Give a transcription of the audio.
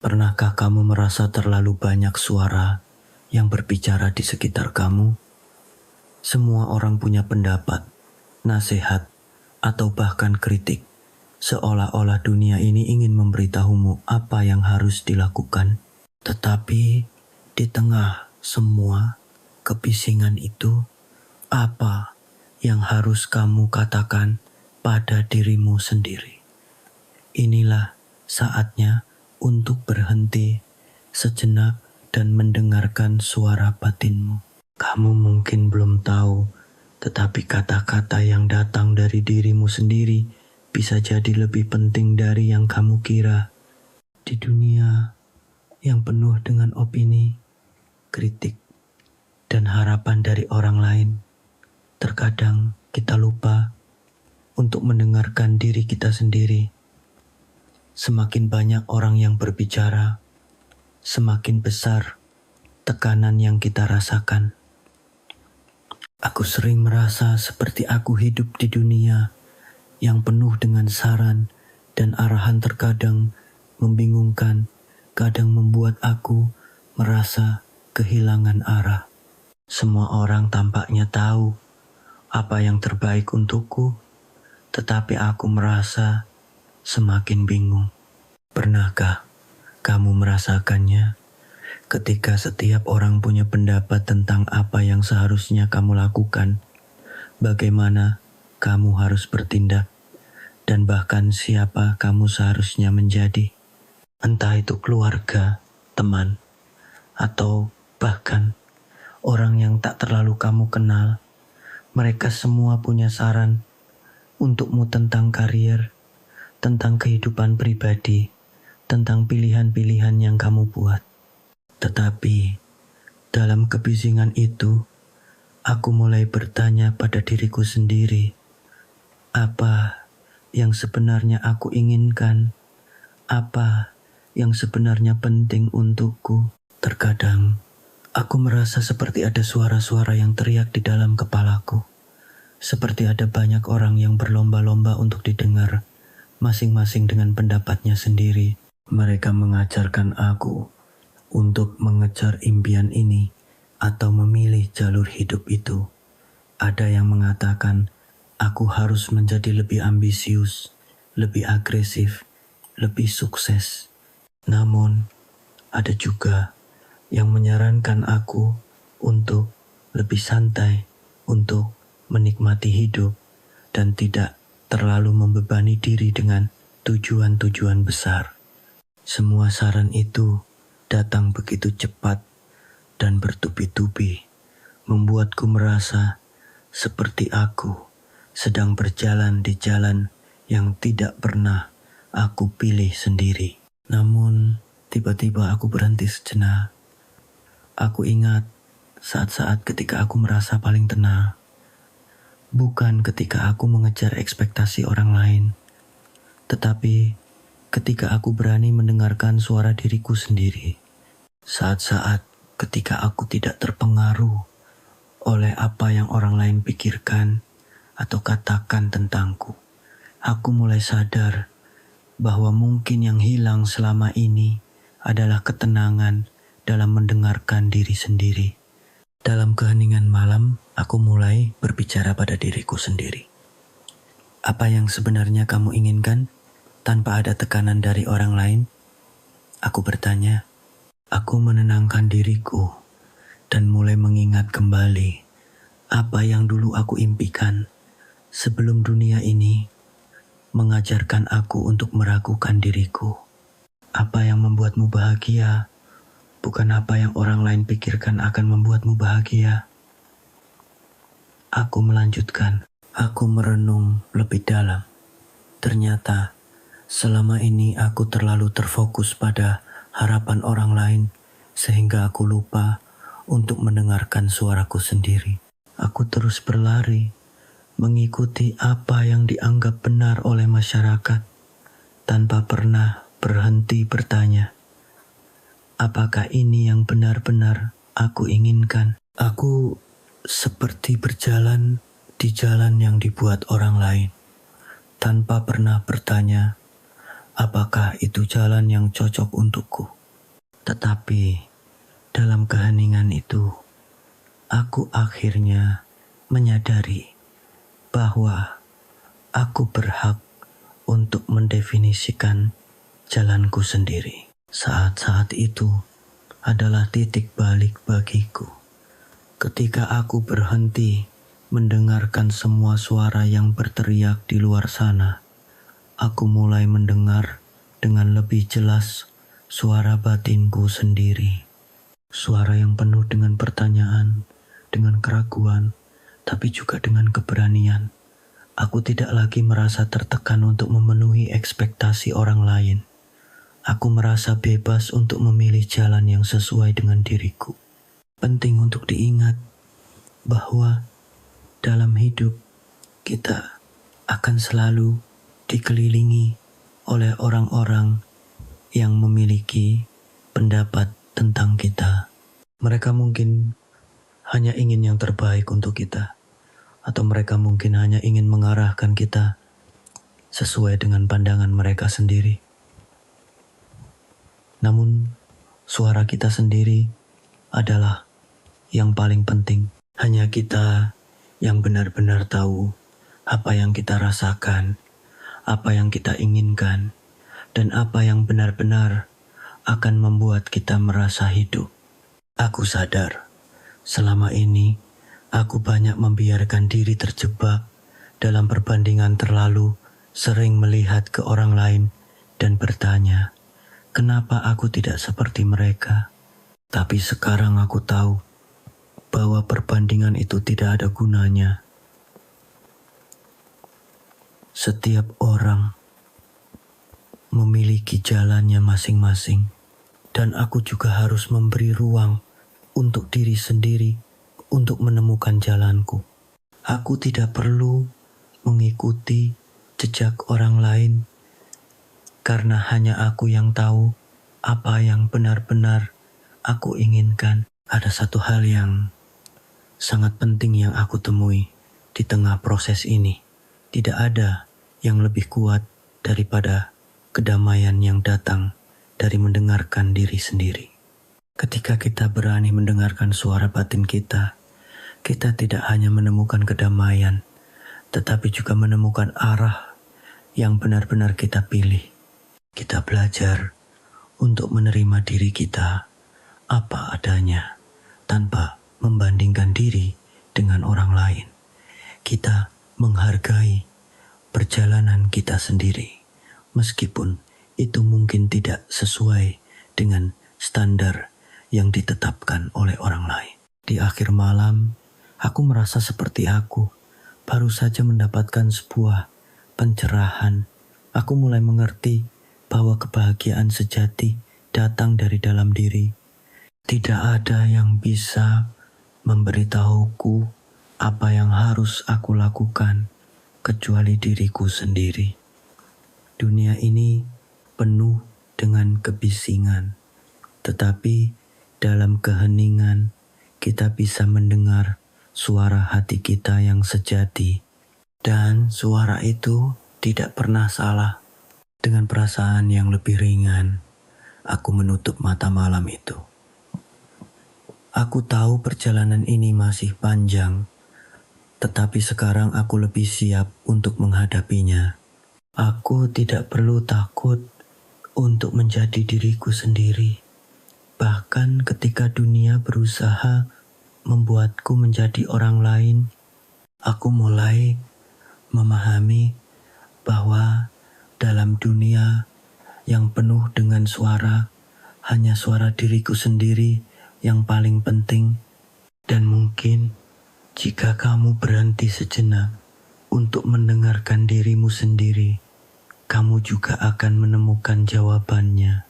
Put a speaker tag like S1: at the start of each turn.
S1: Pernahkah kamu merasa terlalu banyak suara yang berbicara di sekitar kamu? Semua orang punya pendapat, nasihat, atau bahkan kritik. Seolah-olah dunia ini ingin memberitahumu apa yang harus dilakukan. Tetapi di tengah semua kebisingan itu, apa yang harus kamu katakan pada dirimu sendiri? Inilah saatnya untuk berhenti sejenak dan mendengarkan suara batinmu. Kamu mungkin belum tahu, tetapi kata-kata yang datang dari dirimu sendiri bisa jadi lebih penting dari yang kamu kira. Di dunia yang penuh dengan opini, kritik, dan harapan dari orang lain, terkadang kita lupa untuk mendengarkan diri kita sendiri. Semakin banyak orang yang berbicara, semakin besar tekanan yang kita rasakan. Aku sering merasa seperti aku hidup di dunia yang penuh dengan saran dan arahan, terkadang membingungkan, kadang membuat aku merasa kehilangan arah. Semua orang tampaknya tahu apa yang terbaik untukku, tetapi aku merasa semakin bingung. Pernahkah kamu merasakannya? Ketika setiap orang punya pendapat tentang apa yang seharusnya kamu lakukan, bagaimana kamu harus bertindak, dan bahkan siapa kamu seharusnya menjadi. Entah itu keluarga, teman, atau bahkan orang yang tak terlalu kamu kenal, mereka semua punya saran untukmu tentang karier, tentang kehidupan pribadi, tentang pilihan-pilihan yang kamu buat. Tetapi dalam kebisingan itu, aku mulai bertanya pada diriku sendiri, apa yang sebenarnya aku inginkan? Apa yang sebenarnya penting untukku? Terkadang aku merasa seperti ada suara-suara yang teriak di dalam kepalaku, seperti ada banyak orang yang berlomba-lomba untuk didengar, masing-masing dengan pendapatnya sendiri. Mereka mengajarkan aku untuk mengejar impian ini atau memilih jalur hidup itu. Ada yang mengatakan aku harus menjadi lebih ambisius, lebih agresif, lebih sukses. Namun, ada juga yang menyarankan aku untuk lebih santai, untuk menikmati hidup, dan tidak terlalu membebani diri dengan tujuan-tujuan besar. Semua saran itu datang begitu cepat dan bertubi-tubi, membuatku merasa seperti aku sedang berjalan di jalan yang tidak pernah aku pilih sendiri. Namun, tiba-tiba aku berhenti sejenak. Aku ingat saat-saat ketika aku merasa paling tenang, bukan ketika aku mengejar ekspektasi orang lain, tetapi ketika aku berani mendengarkan suara diriku sendiri. Saat-saat ketika aku tidak terpengaruh oleh apa yang orang lain pikirkan atau katakan tentangku, aku mulai sadar bahwa mungkin yang hilang selama ini adalah ketenangan dalam mendengarkan diri sendiri. Dalam keheningan malam, aku mulai berbicara pada diriku sendiri. Apa yang sebenarnya kamu inginkan tanpa ada tekanan dari orang lain? Aku bertanya. Aku menenangkan diriku dan mulai mengingat kembali apa yang dulu aku impikan sebelum dunia ini mengajarkan aku untuk meragukan diriku. Apa yang membuatmu bahagia, bukan apa yang orang lain pikirkan akan membuatmu bahagia. Aku melanjutkan. Aku merenung lebih dalam. Ternyata selama ini aku terlalu terfokus pada harapan orang lain, sehingga aku lupa untuk mendengarkan suaraku sendiri. Aku terus berlari, mengikuti apa yang dianggap benar oleh masyarakat, tanpa pernah berhenti bertanya, apakah ini yang benar-benar aku inginkan? Aku seperti berjalan di jalan yang dibuat orang lain, tanpa pernah bertanya, apakah itu jalan yang cocok untukku. Tetapi dalam keheningan itu, aku akhirnya menyadari bahwa aku berhak untuk mendefinisikan jalanku sendiri. Saat-saat itu adalah titik balik bagiku. Ketika aku berhenti mendengarkan semua suara yang berteriak di luar sana, aku mulai mendengar dengan lebih jelas suara batinku sendiri. Suara yang penuh dengan pertanyaan, dengan keraguan, tapi juga dengan keberanian. Aku tidak lagi merasa tertekan untuk memenuhi ekspektasi orang lain. Aku merasa bebas untuk memilih jalan yang sesuai dengan diriku. Penting untuk diingat bahwa dalam hidup kita akan selalu dikelilingi oleh orang-orang yang memiliki pendapat tentang kita. Mereka mungkin hanya ingin yang terbaik untuk kita, atau mereka mungkin hanya ingin mengarahkan kita sesuai dengan pandangan mereka sendiri. Namun, suara kita sendiri adalah yang paling penting. Hanya kita yang benar-benar tahu apa yang kita rasakan, apa yang kita inginkan, dan apa yang benar-benar akan membuat kita merasa hidup. Aku sadar, selama ini aku banyak membiarkan diri terjebak dalam perbandingan terlalu sering melihat ke orang lain dan bertanya, kenapa aku tidak seperti mereka? Tapi sekarang aku tahu bahwa perbandingan itu tidak ada gunanya. Setiap orang memiliki jalannya masing-masing, dan aku juga harus memberi ruang untuk diri sendiri untuk menemukan jalanku. Aku tidak perlu mengikuti jejak orang lain karena hanya aku yang tahu apa yang benar-benar aku inginkan. Ada satu hal yang sangat penting yang aku temui di tengah proses ini. Tidak ada yang lebih kuat daripada kedamaian yang datang dari mendengarkan diri sendiri. Ketika kita berani mendengarkan suara batin kita tidak hanya menemukan kedamaian, tetapi juga menemukan arah yang benar-benar kita pilih. Kita belajar untuk menerima diri kita apa adanya, tanpa membandingkan diri dengan orang lain. Kita menghargai perjalanan kita sendiri, meskipun itu mungkin tidak sesuai dengan standar yang ditetapkan oleh orang lain. Di akhir malam, aku merasa seperti aku baru saja mendapatkan sebuah pencerahan. Aku mulai mengerti bahwa kebahagiaan sejati datang dari dalam diri. Tidak ada yang bisa memberitahuku apa yang harus aku lakukan kecuali diriku sendiri. Dunia ini penuh dengan kebisingan, tetapi dalam keheningan kita bisa mendengar suara hati kita yang sejati, dan suara itu tidak pernah salah. Dengan perasaan yang lebih ringan, aku menutup mata malam itu. Aku tahu perjalanan ini masih panjang, tetapi sekarang aku lebih siap untuk menghadapinya. Aku tidak perlu takut untuk menjadi diriku sendiri. Bahkan ketika dunia berusaha membuatku menjadi orang lain, aku mulai memahami bahwa dalam dunia yang penuh dengan suara, hanya suara diriku sendiri yang paling penting. Dan mungkin jika kamu berhenti sejenak untuk mendengarkan dirimu sendiri, kamu juga akan menemukan jawabannya.